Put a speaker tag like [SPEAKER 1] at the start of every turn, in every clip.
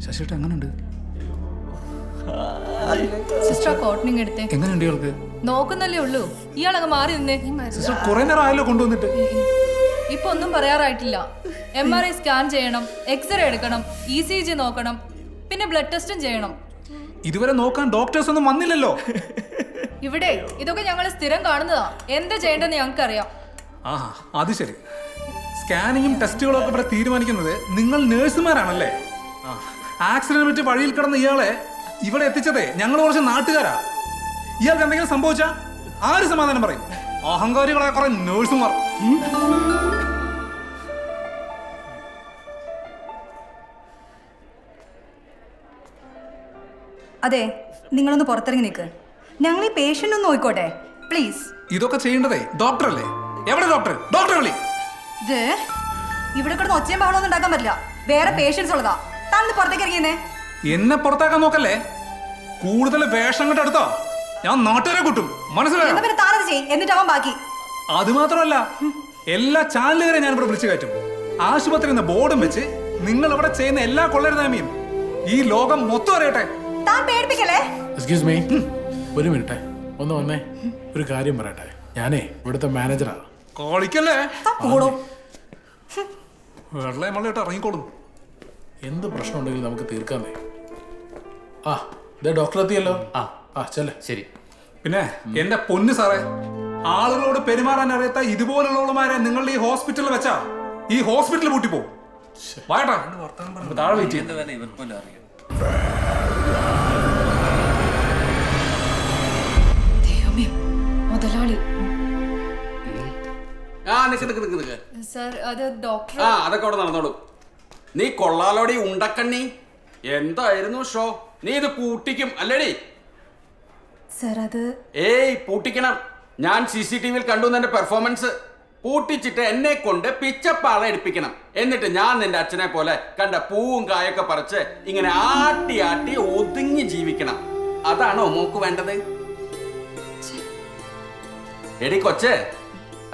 [SPEAKER 1] ശശിയേട്ട എങ്ങനെയുണ്ട്?
[SPEAKER 2] സിസ്റ്റർ കോട്ടണിങ് എടുത്തേ.
[SPEAKER 1] എങ്ങനെയുണ്ട് ഇയാൾക്ക്?
[SPEAKER 2] നോക്കുന്നല്ലേ ഉള്ളൂ, ഇയാളങ്ങ് മാറി നിന്നേ.
[SPEAKER 1] സിസ്റ്റർ കുറെ നേരം ആയല്ലോ കൊണ്ടുവന്നിട്ട്.
[SPEAKER 2] ഇപ്പൊ ഒന്നും പറയാറായിട്ടില്ല. MRI സ്കാൻ ചെയ്യണം, എക്സ്റേ എടുക്കണം, ECG നോക്കണം, പിന്നെ ബ്ലഡ് ടെസ്റ്റും ചെയ്യണം.
[SPEAKER 1] ഇതുവരെ നോക്കാൻ ഡോക്ടേഴ്സ് ഒന്നും വന്നില്ലല്ലോ.
[SPEAKER 2] ഇവിടെ ഇതൊക്കെ ഞങ്ങൾ സ്ഥിരം കാണുന്നതാ. എന്താ ചെയ്യേണ്ടതെന്ന് ഞങ്ങൾക്ക് അറിയാം.
[SPEAKER 1] ആ അത് ശരി. സ്കാനിങ്ങും ടെസ്റ്റുകളും ഒക്കെ ഇവിടെ തീരുമാനിക്കുന്നത് നിങ്ങൾ നേഴ്സുമാരാണല്ലേ? ആക്സിഡന്റ് പറ്റി വഴിയിൽ കിടന്ന ഇയാളെ ഇവിടെ എത്തിച്ചതേ ഞങ്ങൾ കുറച്ച് നാട്ടുകാരാ. ഇയാൾക്ക് എന്തെങ്കിലും സംഭവിച്ചാ ആര് സമാധാനം പറയും? അഹങ്കാരികളായ കുറെ നേഴ്സുമാർ.
[SPEAKER 3] അതെ, നിങ്ങളൊന്ന് പുറത്തിറങ്ങി നിൽക്ക്. ഞങ്ങൾ ഈ പേഷ്യന്റ് ഒന്ന് നോക്കിക്കോട്ടെ പ്ലീസ്.
[SPEAKER 1] ഇതൊക്കെ ചെയ്യേണ്ടതേ ഡോക്ടറല്ലേ? എവിടെ ഡോക്ടർ? ഡോക്ടർ വിളി.
[SPEAKER 3] ഇത് ഇവിടെ കിടന്ന് ഒച്ചയും ബഹളമൊന്നും ഉണ്ടാക്കാൻ പറ്റില്ല. വേറെ പേഷ്യൻസ് ഉള്ളതാ. താങ്കൾ പുറത്തേക്ക് ഇറങ്ങിയെന്നേ.
[SPEAKER 1] എന്നെ പുറത്താക്കാൻ നോക്കല്ലേ. കൂടുതൽ വേഷം കണ്ട് എടുത്തോ ഞാൻ നാട്ടുകാരെ കൂട്ടും. മനസ്സിലായോ?
[SPEAKER 3] പിന്നെ താനത് ചെയ്യും, എന്നിട്ടാവാൻ ബാക്കി.
[SPEAKER 1] അത് മാത്രമല്ല, എല്ലാ ചാനലുകാരെ ഞാൻ ഇവിടെ വിളിച്ചു കയറ്റും. ആശുപത്രി എന്ന ബോർഡും വെച്ച് നിങ്ങൾ ഇവിടെ ചെയ്യുന്ന എല്ലാ കൊള്ളരുതായ്മയും ഈ ലോകം മൊത്തം അറിയട്ടെ.
[SPEAKER 3] താൻ പേടിപ്പിക്കല്ലേ.
[SPEAKER 4] എക്സ്ക്യൂസ് മീ, ഒരു മിനിറ്റ് ഒന്ന് വന്നേ. ഒരു കാര്യം പറയട്ടെ, ഞാനേ ഇവിടുത്തെ മാനേജറാ.
[SPEAKER 1] കളിക്കല്ലേ.
[SPEAKER 3] പോടോ.
[SPEAKER 1] വെള്ളം മള്ളിട്ട് ഇറങ്ങിക്കോളും.
[SPEAKER 4] എന്ത് പ്രശ്നം ഉണ്ടെങ്കിലും നമുക്ക് തീർക്കാന്നേ. ആ ഇതേ ഡോക്ടർ എത്തിയല്ലോ. ആ ചെല്ലേ.
[SPEAKER 5] ശരി.
[SPEAKER 1] പിന്നെ എന്റെ പൊന്നു സാറേ, ആളുകളോട് പെരുമാറാൻ അറിയാത്ത ഇതുപോലുള്ളവന്മാരെ നിങ്ങളുടെ ഈ ഹോസ്പിറ്റലിൽ വെച്ചാ ഈ ഹോസ്പിറ്റൽ പൂട്ടിപ്പോ. വായട്ടാ താഴെ വെയിറ്റ് ചെയ്യും.
[SPEAKER 2] മുതലാളി
[SPEAKER 5] സർ,
[SPEAKER 2] അത് ഡോക്ടർ.
[SPEAKER 5] അതൊക്കെ അവിടെ നടന്നോളൂ. നീ കൊള്ളാലോടി ഉണ്ടക്കണ്ണി. എന്തായിരുന്നു ഷോ? നീ ഇത് പൂട്ടിക്കും അല്ലേടി?
[SPEAKER 3] സർ അത്
[SPEAKER 5] ഏയ് പൂട്ടിക്കണം. ഞാൻ CCTV-യിൽ കണ്ടു നിന്റെ പെർഫോമൻസ്. പൂട്ടിച്ചിട്ട് എന്നെ കൊണ്ട് പിച്ചപ്പാള എടുപ്പിക്കണം. എന്നിട്ട് ഞാൻ നിന്റെ അച്ഛനെ പോലെ കണ്ട പൂവും കായൊക്കെ പറിച്ച് ഇങ്ങനെ ആട്ടി ആട്ടി ഒതുങ്ങി ജീവിക്കണം. അതാണോ മോക്ക് വേണ്ടത്? എടി കൊച്ചേ,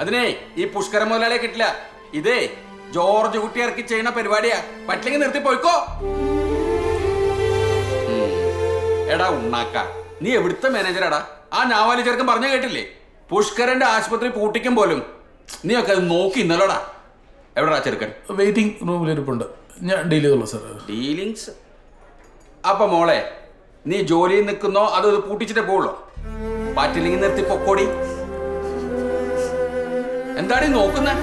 [SPEAKER 5] അതിനെ ഈ പുഷ്കര മുതലാളിയെ കിട്ടില്ല. ഇതേ ജോർജ് കുട്ടി ഇറക്കി ചെയ്യുന്ന പരിപാടിയാ. പറ്റില്ലെങ്കിൽ നിർത്തി പോയിക്കോ. എടാ ഉണ്ണാക്ക, നീ എവിടുത്തെ മാനേജറാടാ? ആ ഞാവാലി ചെറുക്കൻ പറഞ്ഞു കേട്ടില്ലേ? പുഷ്കരന്റെ ആശുപത്രി പൂട്ടിക്കും പോലും നീ ഒക്കെ അത് നോക്കി ഇന്നലോടാ. എവിടെടാ ചെറുക്കൻ?
[SPEAKER 4] വെയിറ്റിംഗ് റൂമിലിരിപ്പുണ്ട്. ഞാൻ ഡീൽ ചെയ്തോളൂ സാർ.
[SPEAKER 5] ഡീലിങ്സ്. അപ്പൊ മോളെ, നീ ജോലിയിൽ നിൽക്കുന്നോ അതോ ഇത് പൂട്ടിച്ചിട്ടേ പോവുള്ളോ? പറ്റില്ലെങ്കിൽ നിർത്തി പൊക്കോടി. എന്താടി നോക്കുന്നേ?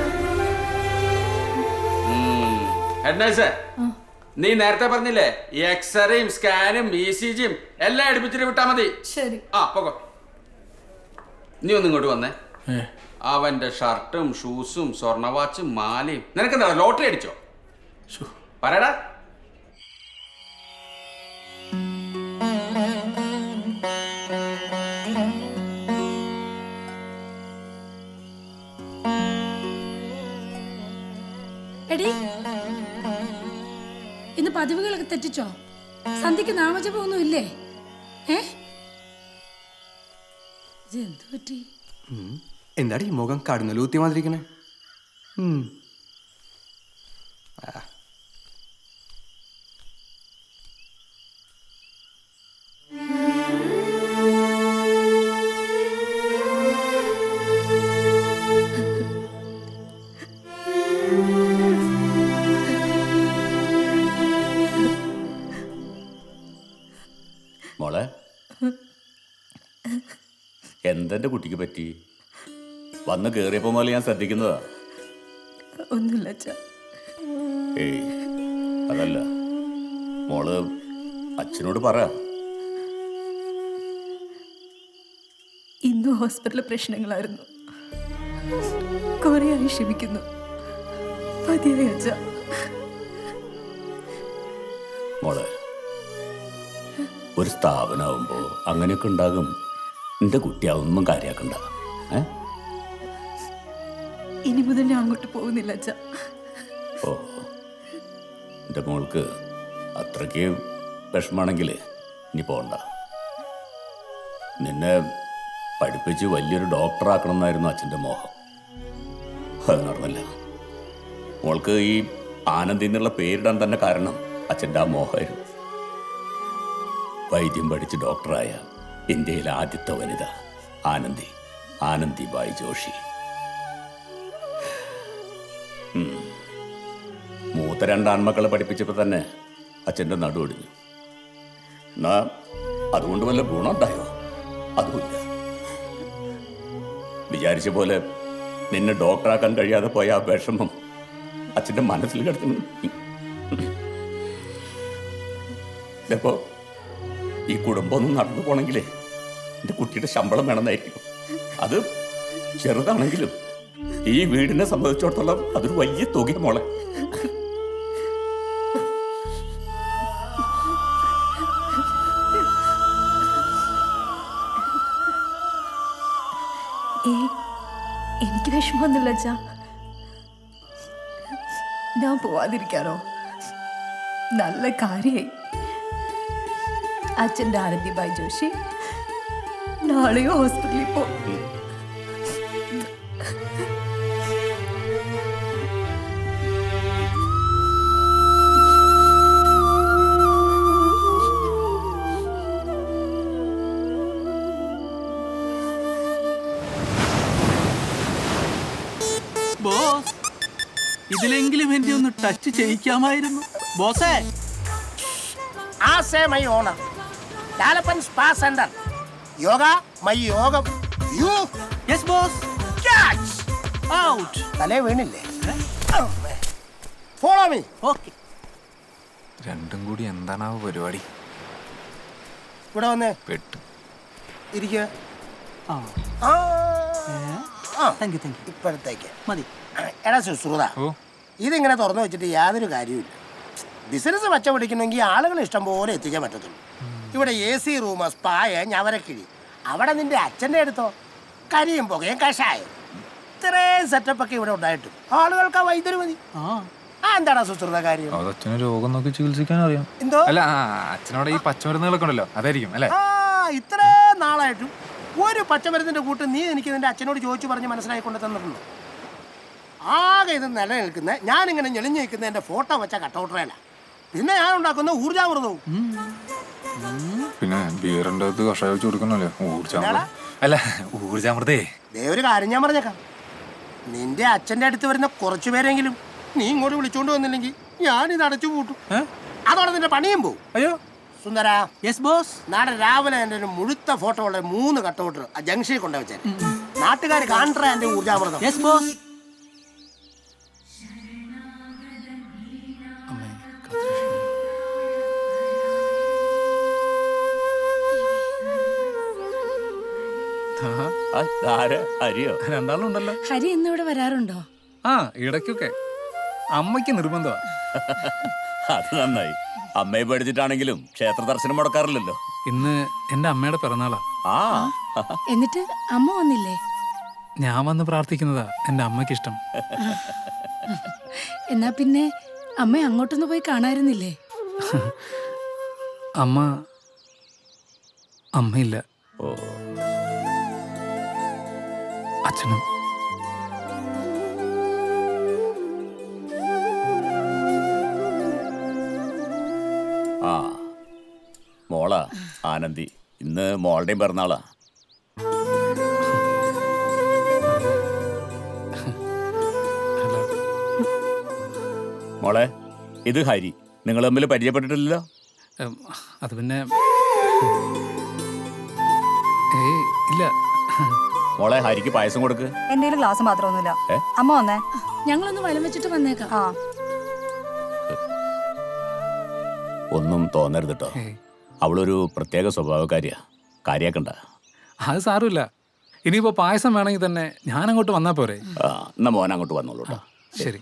[SPEAKER 5] ഹെഡ് നഴ്സേ, നീ നേരത്തെ പറഞ്ഞില്ലേ എക്സ്റേയും സ്കാനും ECG-യും എല്ലാം എടുപ്പിച്ചിട്ട് വിട്ടാ മതി.
[SPEAKER 2] ശരി.
[SPEAKER 5] പോകോ. നീ ഒന്ന് ഇങ്ങോട്ട് വന്നേ. അവന്റെ ഷർട്ടും ഷൂസും സ്വർണവാച്ചും മാലയും നിനക്കെന്താ ലോട്ടറി അടിച്ചോ? പറയടാ.
[SPEAKER 6] എടി, ഇന്ന് പതിവുകളൊക്കെ തെറ്റിച്ചോ? സന്ധ്യക്ക് നാമജപമൊന്നും ഇല്ലേ? ഇതെന്തു പറ്റി?
[SPEAKER 7] എന്താടി മുഖം കടന്നലൂത്തി മാതിരിക്കണേ?
[SPEAKER 5] മോളെ, എന്തെന്റെ കുട്ടിക്ക് പറ്റി? വന്ന് കേറിയപ്പോ മുതൽ ഞാൻ ശ്രദ്ധിക്കുന്നതാ.
[SPEAKER 3] ഒന്നുമില്ല.
[SPEAKER 5] ഏയ് അതല്ല മോള് അച്ഛനോട് പറ.
[SPEAKER 3] ഇന്നും ഹോസ്പിറ്റലിൽ പ്രശ്നങ്ങളായിരുന്നു. കുറേയായി ക്ഷമിക്കുന്നു. മതിയായി അച്ഛ.
[SPEAKER 5] മോളെ, ഒരു സ്ഥാപനമാകുമ്പോ അങ്ങനെയൊക്കെ ഉണ്ടാകും. എന്റെ കുട്ടി അതൊന്നും കാര്യാക്കണ്ട.
[SPEAKER 3] ഇനി മുതൽ ഞാൻ അങ്ങോട്ട് പോകുന്നില്ല അച്ഛ.
[SPEAKER 5] ഓ, എൻ്റെ മോൾക്ക് അത്രയ്ക്ക് വിഷമാണെങ്കിൽ ഇനി പോണ്ട. നിന്നെ പഠിപ്പിച്ച് വലിയൊരു ഡോക്ടറാക്കണം എന്നായിരുന്നു അച്ഛൻ്റെ മോഹം. അത് നടന്നില്ല. മോൾക്ക് ഈ ആനന്ദി എന്നുള്ള പേരിടാൻ തന്നെ കാരണം അച്ഛൻ്റെ ആ മോഹമായിരുന്നു.
[SPEAKER 8] വൈദ്യം പഠിച്ച് ഡോക്ടറായ ഇന്ത്യയിലെ ആദ്യത്തെ വനിത ആനന്ദിബായി ജോഷി. മൂത്ത 2 ആൺമക്കളെ പഠിപ്പിച്ചപ്പോൾ തന്നെ അച്ഛൻ്റെ നടുവൊടിഞ്ഞു. എന്നാ അതുകൊണ്ട് വല്ല ഗുണമുണ്ടായോ? അതുമില്ല. വിചാരിച്ച പോലെ നിന്നെ ഡോക്ടറാക്കാൻ കഴിയാതെ പോയ ആ വിഷമം അച്ഛൻ്റെ മനസ്സിൽ കിടക്കുന്നു. ഇപ്പോ ഈ കുടുംബം ഒന്നും നടന്നു പോണെങ്കിലേ എൻ്റെ കുട്ടിയുടെ ശമ്പളം വേണമെന്നായിരിക്കും. അത് ചെറുതാണെങ്കിലും ഈ വീടിനെ സംബന്ധിച്ചിടത്തോളം അതൊരു വലിയ തുക മോളെ.
[SPEAKER 3] എനിക്ക് വിഷമമൊന്നുമില്ല അച്ഛാ. ഞാൻ പോവാതിരിക്കാനോ? നല്ല കാര്യായി. അച്ഛൻ്റെ ആനന്ദിബായി ജോഷി നാളെയോ ഹോസ്പിറ്റലിൽ പോകും.
[SPEAKER 9] ബോസ്, ഇതിലെങ്കിലും എന്നെ ഒന്ന് ടച്ച് ചെയ്യിക്കാമായിരുന്നു ബോസേ.
[SPEAKER 10] As a my owner Lalappan spa centre yoga my യോഗം you
[SPEAKER 9] yes boss.
[SPEAKER 10] Catch
[SPEAKER 9] out.
[SPEAKER 10] തലേ വീണില്ലേ? Follow me.
[SPEAKER 9] ഓക്കെ.
[SPEAKER 1] രണ്ടും കൂടി എന്താണാവോ പരിപാടി?
[SPEAKER 10] ഇവിടെ വന്നേ.
[SPEAKER 1] പെട്ടു.
[SPEAKER 10] ഇരിക്കുക.
[SPEAKER 9] ആ താങ്ക് യു.
[SPEAKER 10] ഇപ്പോഴത്തേക്ക്
[SPEAKER 9] മതി.
[SPEAKER 10] എടാ ശുശ്രൂത, ഇതിങ്ങനെ തുറന്നു വെച്ചിട്ട് യാതൊരു കാര്യമില്ല. ബിസിനസ് പച്ച പിടിക്കണമെങ്കിൽ ആളുകൾ ഇഷ്ടം പോലെ എത്തിക്കാൻ പറ്റത്തുള്ളൂ. ഇവിടെ AC റൂം, സ്പായ, ഞവരക്കിഴി. അവിടെ നിന്റെ അച്ഛൻ്റെ അടുത്തോ കരിയും പുകയും കഷായം, ഇത്രയും സെറ്റപ്പൊക്കെ ഇവിടെ ഉണ്ടായിട്ടും ആളുകൾക്ക് ആ വൈദ്യുതി മതി. എന്താടാ ശുശ്രൂത കാര്യം?
[SPEAKER 1] അച്ഛന് രോഗം നോക്കി ചികിത്സിക്കാൻ അറിയാം.
[SPEAKER 10] എന്തോ
[SPEAKER 1] അല്ല, അച്ഛനോട് ഈ പച്ചമരുന്നുകളൊക്കെ ഉണ്ടല്ലോ, അതായിരിക്കും അല്ലേ?
[SPEAKER 10] ഇത്രയും നാളായിട്ടും ഒരു പച്ചമരുന്നിന്റെ കൂട്ട് നീ എനിക്ക് നിന്റെ അച്ഛനോട് ചോദിച്ചു പറഞ്ഞ് മനസ്സിലായിക്കൊണ്ട് തന്നിട്ടുണ്ടോ? ആകെ ഇത് നിലനിൽക്കുന്ന ഞാനിങ്ങനെ ഞെളിഞ്ഞു നിൽക്കുന്ന എൻ്റെ ഫോട്ടോ വെച്ച കട്ടൗട്ടറേല. പിന്നെ ഞാൻ ഉണ്ടാക്കുന്ന ഊർജാമൃതവും.
[SPEAKER 1] പിന്നെ ബിയറിന്റെ കഷായം വെച്ച് കൊടുക്കണല്ലേ ഊർജാമൃതം? അല്ല, ഊർജാമൃതേ.
[SPEAKER 10] ഒരു കാര്യം ഞാൻ പറഞ്ഞേക്കാം, നിന്റെ അച്ഛൻ്റെ അടുത്ത് വരുന്ന കുറച്ചു പേരെങ്കിലും നീ ഇങ്ങോട്ട് വിളിച്ചോണ്ട് വന്നില്ലെങ്കിൽ ഞാനിത് അടച്ചു പൂട്ടും. അതോടെ നിന്റെ പണിയും പോവും.
[SPEAKER 1] അയ്യോ
[SPEAKER 10] സുന്ദര.
[SPEAKER 9] Yes boss.
[SPEAKER 10] നാളെ രാവിലെ എൻ്റെ ഒരു മുഴുത്ത ഫോട്ടോ ഉള്ള 3 കട്ടൗട്ടർ ആ ജംഗ്ഷനിൽ കൊണ്ടുവച്ചേ. നാട്ടുകാർ കാണട്ടെ എൻ്റെ ഊർജാമൃതം.
[SPEAKER 9] Yes boss.
[SPEAKER 8] ഹരിയോ?
[SPEAKER 1] രണ്ടാളും ഉണ്ടല്ലോ.
[SPEAKER 6] ഹരി ഇന്നിവിടെ വരാറുണ്ടോ?
[SPEAKER 1] ആ, ഇടയ്ക്കൊക്കെ. അമ്മയ്ക്ക് നിർബന്ധമാ.
[SPEAKER 8] അത് നന്നായി. അമ്മയെ പേടിച്ചിട്ടാണെങ്കിലും ക്ഷേത്ര ദർശനം മുടക്കാറില്ലല്ലോ.
[SPEAKER 1] ഇന്ന് എന്റെ അമ്മയുടെ പിറന്നാളാ.
[SPEAKER 8] ആ
[SPEAKER 6] എന്നിട്ട് അമ്മ വന്നില്ലേ?
[SPEAKER 1] ഞാൻ വന്ന് പ്രാർത്ഥിക്കുന്നതാ എന്റെ അമ്മയ്ക്ക് ഇഷ്ടം.
[SPEAKER 6] എന്നാ പിന്നെ അമ്മ അങ്ങോട്ടൊന്ന് പോയി കാണായിരുന്നില്ലേ?
[SPEAKER 1] അമ്മയില്ല.
[SPEAKER 8] ഓ,
[SPEAKER 1] അച്ഛനും.
[SPEAKER 8] ആ മോളാ ആനന്ദി. ഇന്ന് മോളുടെയും പിറന്നാളാ. മോളെ, ഇത് ഹരി. നിങ്ങൾ തമ്മിൽ പരിചയപ്പെട്ടിട്ടില്ലല്ലോ?
[SPEAKER 1] അത് പിന്നെ ഇല്ല.
[SPEAKER 8] മോളെ, ഹരിക്ക് പായസം കൊടുക്ക്.
[SPEAKER 3] എന്റെ ഗ്ലാസ് മാത്രമൊന്നുമില്ല. അമ്മ വന്നേ.
[SPEAKER 6] ഞങ്ങളൊന്ന് വലം വെച്ചിട്ട് വന്നേക്കാം.
[SPEAKER 3] ആ,
[SPEAKER 8] ഒന്നും തോന്നരുത് കേട്ടോ. അവളൊരു പ്രത്യേക സ്വഭാവക്കാരിയാ. കാര്യാക്കണ്ട.
[SPEAKER 1] അത് സാരമില്ല. ഇനിയിപ്പോ പായസം വേണമെങ്കിൽ തന്നെ ഞാൻ അങ്ങോട്ട് വന്നാ പോരെ?
[SPEAKER 8] എന്നാ മോൻ അങ്ങോട്ട് വന്നോളൂ കേട്ടോ.
[SPEAKER 1] ശരി.